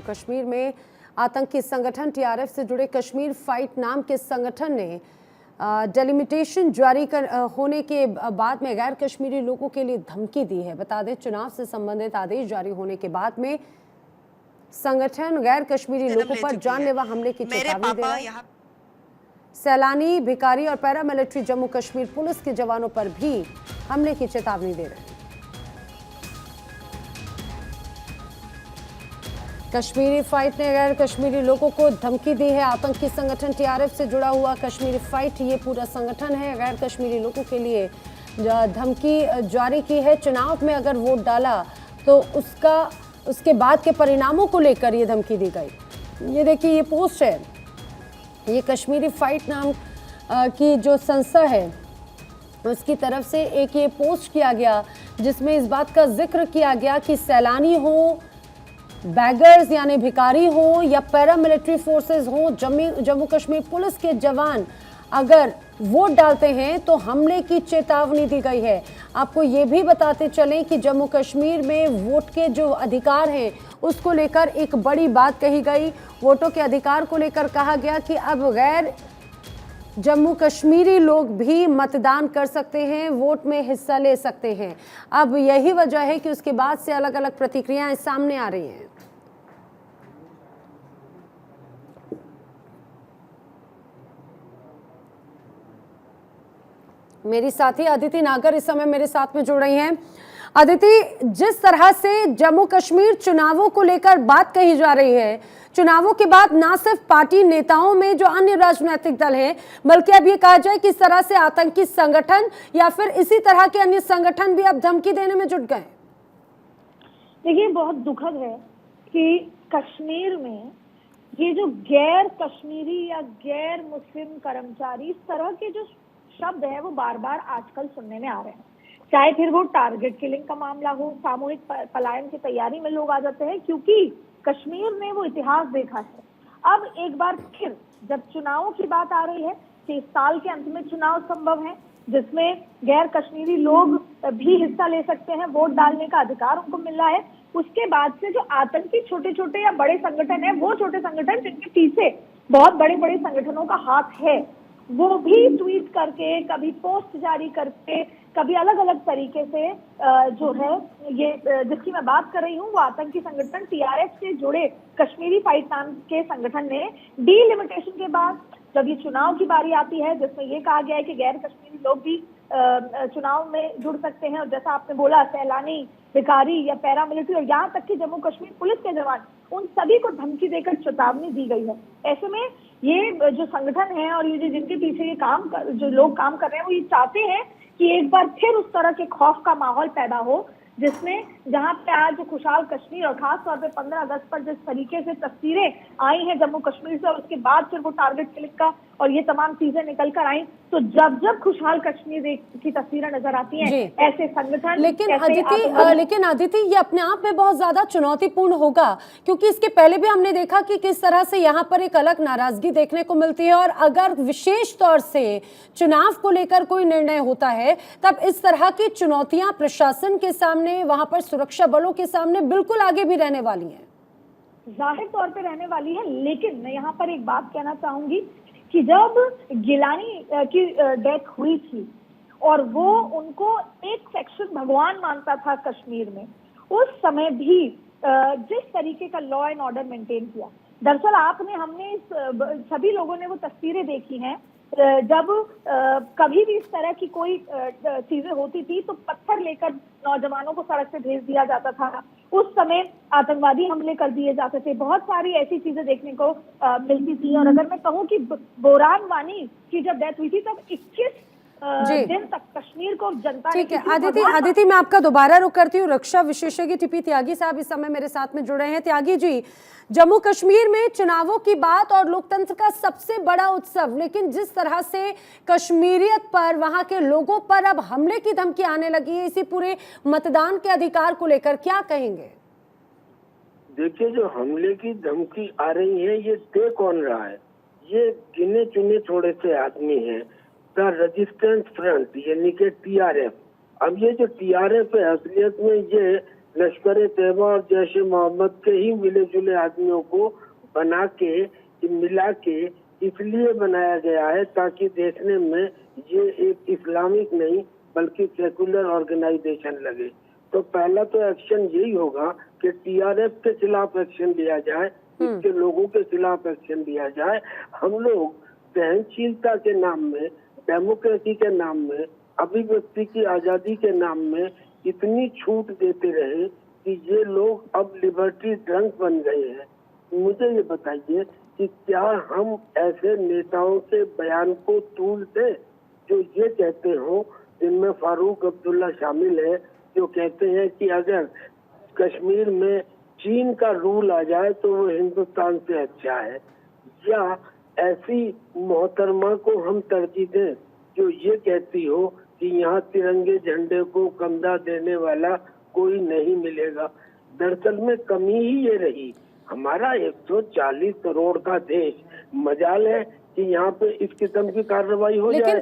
कश्मीर में आतंकी संगठन टीआरएफ से जुड़े कश्मीर फाइट नाम के संगठन ने डेलिमिटेशन जारी होने के बाद में गैर कश्मीरी लोगों के लिए धमकी दी है। बता दें, चुनाव से संबंधित आदेश जारी होने के बाद में संगठन गैर कश्मीरी लोगों पर जानलेवा हमले की चेतावनी दे रहा है। सैलानी, भिखारी और पैरामिलिट्री जम्मू कश्मीर पुलिस के जवानों पर भी हमले की चेतावनी दे रहे हैं। कश्मीरी फाइट ने गैर कश्मीरी लोगों को धमकी दी है। आतंकी संगठन टीआरएफ से जुड़ा हुआ कश्मीरी फाइट ये पूरा संगठन है, गैर कश्मीरी लोगों के लिए धमकी जारी की है। चुनाव में अगर वोट डाला तो उसके बाद के परिणामों को लेकर ये धमकी दी गई। ये देखिए, ये पोस्ट है, ये कश्मीरी फाइट नाम की जो संस्था है उसकी तरफ से एक ये पोस्ट किया गया जिसमें इस बात का जिक्र किया गया कि सैलानी हो, बैगर्स यानी भिखारी हो या पैरामिलिट्री फोर्सेस हो, जम्मू कश्मीर पुलिस के जवान अगर वोट डालते हैं तो हमले की चेतावनी दी गई है। आपको ये भी बताते चलें कि जम्मू कश्मीर में वोट के जो अधिकार हैं उसको लेकर एक बड़ी बात कही गई। वोटों के अधिकार को लेकर कहा गया कि अब गैर जम्मू कश्मीरी लोग भी मतदान कर सकते हैं, वोट में हिस्सा ले सकते हैं। अब यही वजह है कि उसके बाद से अलग अलग प्रतिक्रियाएं सामने आ रही हैं। मेरी साथी अदिति नागर इस समय मेरे साथ में जुड़ रही हैं। अदिति, जिस तरह से जम्मू कश्मीर चुनावों को लेकर बात कही जा रही है, चुनावों के बाद ना सिर्फ पार्टी नेताओं में जो अन्य राजनीतिक दल हैं, बल्कि अब ये कहा जाए कि इस तरह से आतंकी संगठन या फिर इसी तरह के अन्य संगठन भी अब धमकी देने में जुट गए। देखिए, बहुत दुखद है कि कश्मीर में ये जो गैर कश्मीरी या गैर मुस्लिम कर्मचारी, इस तरह के जो शब्द है वो बार बार आजकल सुनने में आ रहे हैं। चाहे फिर वो टारगेट किलिंग का मामला हो, सामूहिक पलायन की तैयारी में लोग आ जाते हैं, क्योंकि कश्मीर ने वो इतिहास देखा है। अब एक बार फिर जब चुनावों की बात आ रही है कि इस साल के अंत में चुनाव संभव है जिसमें गैर कश्मीरी लोग भी हिस्सा ले सकते हैं, वोट डालने का अधिकार उनको मिल रहा है। उसके बाद से जो आतंकी छोटे छोटे या बड़े संगठन है, वो छोटे संगठन जिनके पीछे बहुत बड़े बड़े संगठनों का हाथ है, वो भी ट्वीट करके, कभी पोस्ट जारी करके, कभी अलग अलग तरीके से जो है ये जिसकी मैं बात कर रही हूँ वो आतंकी संगठन टीआरएफ से जुड़े कश्मीरी फाइट नाम के संगठन ने डीलिमिटेशन के बाद जब ये चुनाव की बारी आती है जिसमें ये कहा गया है कि गैर कश्मीरी लोग भी चुनाव में जुड़ सकते हैं, और जैसा आपने बोला सैलानी, भिखारी या पैरामिलिट्री और यहाँ तक कि जम्मू कश्मीर पुलिस के जवान, उन सभी को धमकी देकर चेतावनी दी गई है। ऐसे में ये जो संगठन है और ये जिनके पीछे ये जो लोग काम कर रहे हैं वो ये चाहते हैं कि एक बार फिर उस तरह के खौफ का माहौल पैदा हो जिसमें जहां पे आज खुशहाल कश्मीर और खास तौर पे 15 अगस्त पर जिस तरीके से तस्वीरें आई हैं जम्मू कश्मीर से और उसके बाद फिर वो टारगेट किलिंग का और ये तमाम चीजें निकल कर आई, तो जब जब खुशहाल कश्मीर की तस्वीरें नजर आती हैं ऐसे संगठन। लेकिन अदिति, ये अपने आप में बहुत ज्यादा चुनौतीपूर्ण होगा, क्योंकि इसके पहले भी हमने देखा कि किस तरह से यहाँ पर एक अलग नाराजगी देखने को मिलती है, और अगर विशेष तौर से चुनाव को लेकर कोई निर्णय होता है तब इस तरह की चुनौतियां प्रशासन के सामने, वहां पर सुरक्षा बलों के सामने बिल्कुल आगे भी रहने वाली हैं। जाहिर तौर पे रहने वाली है, लेकिन मैं यहाँ पर एक बात कहना चाहूंगी कि जब गिलानी की डेथ हुई थी और वो उनको एक सेक्शन भगवान मानता था कश्मीर में, उस समय भी जिस तरीके का लॉ एंड ऑर्डर मेंटेन किया, दरअसल हमने सभी लोगों ने वो तस्वीरें देखी हैं जब कभी भी इस तरह की कोई चीजें होती थी तो पत्थर लेकर नौजवानों को सड़क पे भेज दिया जाता था। उस समय आतंकवादी हमले कर दिए जाते थे, बहुत सारी ऐसी चीजें देखने को मिलती थी। और अगर मैं कहूँ कि बोरान वानी की जब डेथ हुई थी तब 21 दिन तक कश्मीर को जनता। ठीक है अदिति, मैं आपका दोबारा रुख करती हूँ। रक्षा विशेषज्ञ टीपी त्यागी साहब इस समय मेरे साथ में जुड़ रहे हैं। त्यागी जी, जम्मू कश्मीर में चुनावों की बात और लोकतंत्र का सबसे बड़ा उत्सव, लेकिन जिस तरह से कश्मीरियत पर, वहां के लोगों पर अब हमले की धमकी आने लगी है इसी पूरे मतदान के अधिकार को लेकर, क्या कहेंगे? देखिए, जो हमले की धमकी आ रही है ये दे कौन रहा है? ये गिने चुने थोड़े से आदमी हैं, द रेजिस्टेंस फ्रंट यानी कि टीआरएफ। अब ये जो टीआरएफ है असलियत में ये लश्कर तैयबा और जैश मोहम्मद के ही मिले जुले आदमियों को बना के मिला के इसलिए बनाया गया है ताकि देखने में ये एक इस्लामिक नहीं बल्कि सेकुलर ऑर्गेनाइजेशन लगे। तो पहला तो एक्शन यही होगा कि टीआरएफ के खिलाफ एक्शन लिया जाए, इसके लोगों के खिलाफ एक्शन लिया जाए। हम लोग सहनशीलता के नाम में, डेमोक्रेसी के नाम में, अभिव्यक्ति की आजादी के नाम में इतनी छूट देते रहे कि ये लोग अब लिबर्टी ड्रंक बन गए हैं। मुझे ये बताइए कि क्या हम ऐसे नेताओं के बयान को तूल दें जो ये कहते हो, जिनमें फारूक अब्दुल्ला शामिल है, जो कहते हैं कि अगर कश्मीर में चीन का रूल आ जाए तो वो हिंदुस्तान से अच्छा है, या ऐसी मोहतरमा को हम तरजीह दें जो ये कहती हो कि यहाँ तिरंगे झंडे को कमरा देने वाला कोई नहीं मिलेगा। दरअसल में कमी ही ये रही, हमारा 140 करोड़ का देश, मजाल है कि यहाँ पे इस किस्म की कार्रवाई हो जाए। लेकिन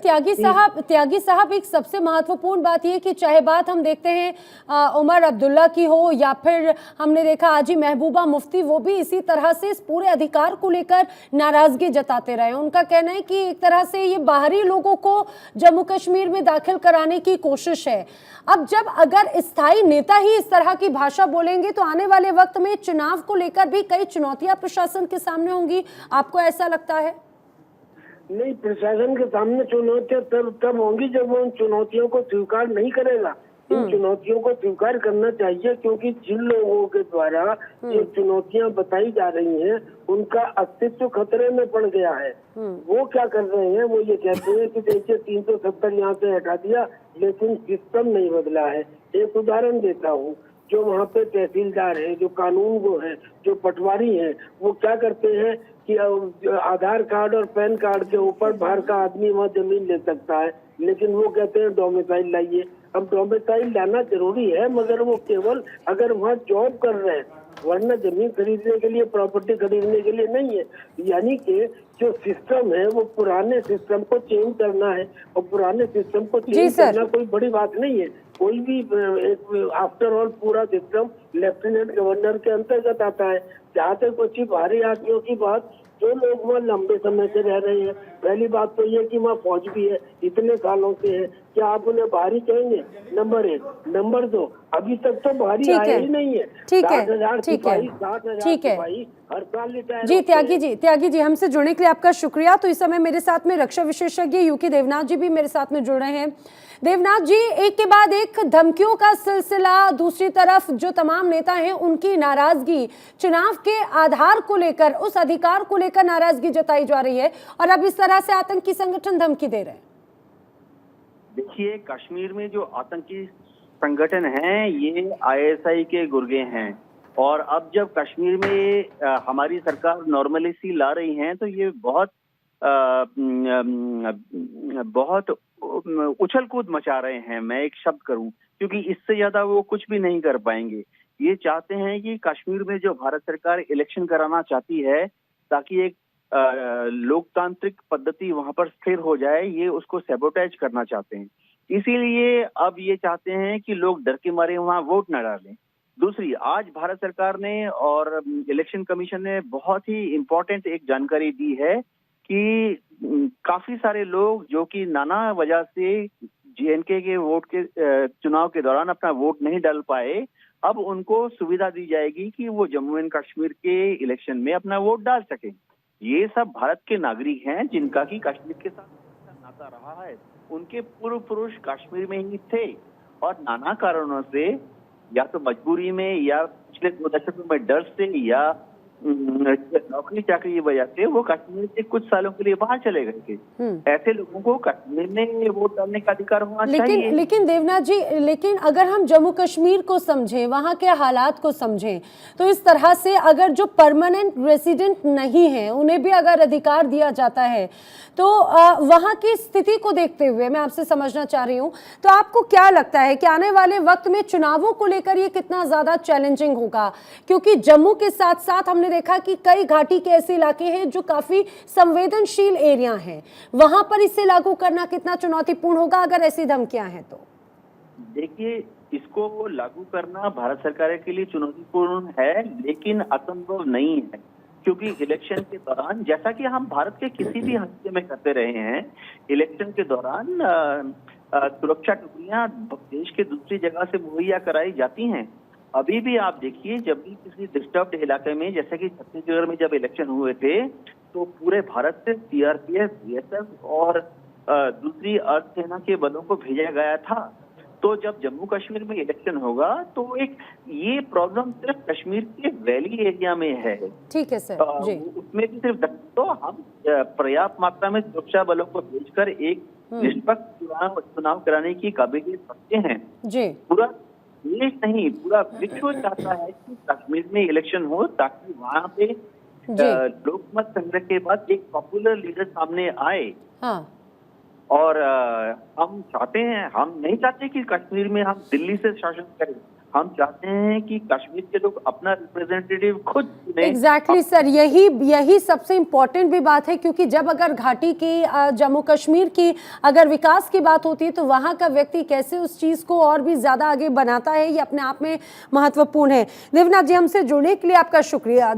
त्यागी साहब एक सबसे महत्वपूर्ण बात ये कि चाहे बात हम देखते हैं उमर अब्दुल्ला की हो या फिर हमने देखा हाजी महबूबा मुफ्ती, वो भी इसी तरह से इस पूरे अधिकार को लेकर नाराजगी जताते रहे। उनका कहना है कि एक तरह से ये बाहरी लोगों को जम्मू कश्मीर में दाखिल कराने की कोशिश है। अब जब अगर स्थायी नेता ही इस तरह की भाषा बोलेंगे तो आने वाले वक्त में चुनाव को लेकर भी कई चुनौतियां प्रशासन के सामने होंगी, आपको ऐसा लगता है? नहीं, प्रशासन के सामने चुनौतियां तब होंगी जब वो उन चुनौतियों को स्वीकार नहीं करेगा। इन चुनौतियों को स्वीकार करना चाहिए, क्योंकि जिन लोगों के द्वारा ये चुनौतियां बताई जा रही हैं उनका अस्तित्व खतरे में पड़ गया है। वो क्या कर रहे हैं, वो ये कहते हैं कि देखिए 370 यहाँ से हटा दिया लेकिन सिस्टम नहीं बदला है। एक उदाहरण देता हूँ, जो वहाँ पे तहसीलदार है, जो कानून वो है, जो पटवारी है, वो क्या करते हैं कि आधार कार्ड और पैन कार्ड के ऊपर बाहर का आदमी वहाँ जमीन ले सकता है, लेकिन वो कहते हैं डोमिसाइल लाइए। अब डोमिसाइल लाना जरूरी है मगर वो केवल अगर वहाँ जॉब कर रहे हैं, वरना जमीन खरीदने के लिए, प्रॉपर्टी खरीदने के लिए नहीं है। यानी कि जो सिस्टम है वो पुराने सिस्टम को चेंज करना है, और पुराने सिस्टम को चेंज करना कोई बड़ी बात नहीं है। कोई भी आफ्टर ऑल पूरा सिस्टम लेफ्टिनेंट गवर्नर के अंतर्गत आता है। जहाँ तक कुछ बाहरी आदमियों की बात, जो लोग वहाँ लंबे समय से रह रहे हैं, पहली बात तो ये कि वहाँ फौज भी है, इतने सालों से है, क्या आप उन्हें बाहरी कहेंगे? नंबर 1। नंबर 2, अभी तक तो बाहरी आया ही नहीं है। 60,000 सिपाही, 60,000 सिपाही हर साल रिटायर। जी त्यागी जी हमसे जुड़ने के लिए आपका शुक्रिया। तो इस समय मेरे साथ में रक्षा विशेषज्ञ यूके देवनाथ जी भी मेरे साथ में जुड़ रहे हैं। देवनाथ जी, एक के बाद एक धमकियों का सिलसिला, दूसरी तरफ जो तमाम नेता हैं उनकी नाराजगी, चुनाव के आधार को लेकर, उस अधिकार को लेकर नाराजगी जताई जा रही है, और अब इस तरह से आतंकी संगठन धमकी दे रहे हैं। देखिए, कश्मीर में जो आतंकी संगठन हैं ये आईएसआई के गुर्गे हैं, और अब जब कश्मीर में हमारी सरकार नॉर्मलिटी ला रही है तो ये बहुत उछल कूद मचा रहे हैं, मैं एक शब्द करूं, क्योंकि इससे ज्यादा वो कुछ भी नहीं कर पाएंगे। ये चाहते हैं कि कश्मीर में जो भारत सरकार इलेक्शन कराना चाहती है ताकि एक लोकतांत्रिक पद्धति वहां पर स्थिर हो जाए, ये उसको सैबोटेज करना चाहते हैं। इसीलिए अब ये चाहते हैं कि लोग डर के मारे वहां वोट न डालें। दूसरी, आज भारत सरकार ने और इलेक्शन कमीशन ने बहुत ही इम्पोर्टेंट एक जानकारी दी है कि काफी सारे लोग जो कि नाना वजह से जेएनके के वोट के चुनाव के दौरान अपना वोट नहीं डाल पाए, अब उनको सुविधा दी जाएगी कि वो जम्मू एंड कश्मीर के इलेक्शन में अपना वोट डाल सकें। ये सब भारत के नागरिक हैं जिनका कि कश्मीर के साथ नाता रहा है। उनके पूर्व पुरुष कश्मीर में ही थे और नाना कारणों से, या तो मजबूरी में या पिछले 2 दशकों में डर से या नौकरी चाकरी की वजह से वो कश्मीर से कुछ सालों के लिए बाहर चले गए थे। ऐसे लोगों को कश्मीर में वोट डालने का अधिकार होना चाहिए। लेकिन देवनाथ जी, लेकिन अगर हम जम्मू कश्मीर को समझें, वहाँ के हालात को समझें, तो इस तरह से अगर जो परमानेंट रेसिडेंट नहीं है उन्हें भी अगर अधिकार दिया जाता है तो वहाँ की स्थिति को देखते हुए मैं आपसे समझना चाह रही हूँ, तो आपको क्या लगता है कि आने वाले वक्त में चुनावों को लेकर ये कितना ज्यादा चैलेंजिंग होगा? क्योंकि जम्मू के साथ साथ हमने देखा कि कई घाटी के ऐसे इलाके हैं जो काफी संवेदनशील एरिया हैं, वहां पर इसे लागू करना कितना चुनौतीपूर्ण होगा अगर ऐसी धमकियां हैं तो? देखिए, इसको लागू करना भारत सरकार के लिए चुनौतीपूर्ण है, लेकिन असंभव नहीं है, क्योंकि इलेक्शन के दौरान, जैसा कि हम भारत के किसी भी हिस्से में करते रहे हैं, इलेक्शन के दौरान सुरक्षा टुकड़ियां देश के दूसरी जगह से मुहैया कराई जाती हैं। अभी भी आप देखिए, जब भी किसी डिस्टर्ब्ड इलाके में, जैसे कि छत्तीसगढ़ में जब इलेक्शन हुए थे, तो पूरे भारत से सीआरपीएफ, बीएसएफ और दूसरी अर्ध सेना के बलों को भेजा गया था। तो जब जम्मू कश्मीर में इलेक्शन होगा तो ये प्रॉब्लम सिर्फ कश्मीर के वैली एरिया में है। ठीक है सर जी। उसमें भी सिर्फ तो हम पर्याप्त मात्रा में सुरक्षा बलों को भेजकर एक निष्पक्ष चुनाव कराने की काबिलियत रखते हैं जी। पूरा देश नहीं, पूरा विश्व चाहता है कि कश्मीर में इलेक्शन हो, ताकि वहाँ पे लोकमत संग्रह के बाद एक पॉपुलर लीडर सामने आए। हाँ। और हम चाहते हैं, हम नहीं चाहते कि कश्मीर में हम दिल्ली से शासन करें, हम चाहते हैं कि कश्मीर के लोग अपना रिप्रेजेंटेटिव खुद चुनें। एग्जैक्टली सर, यही सबसे इम्पोर्टेंट भी बात है, क्योंकि जब अगर घाटी की, जम्मू कश्मीर की अगर विकास की बात होती है तो वहाँ का व्यक्ति कैसे उस चीज़ को और भी ज़्यादा आगे बनाता है, ये अपने आप में महत्वपूर्ण है। देवनाथ जी, हमसे जुड़ने के लिए आपका शुक्रिया।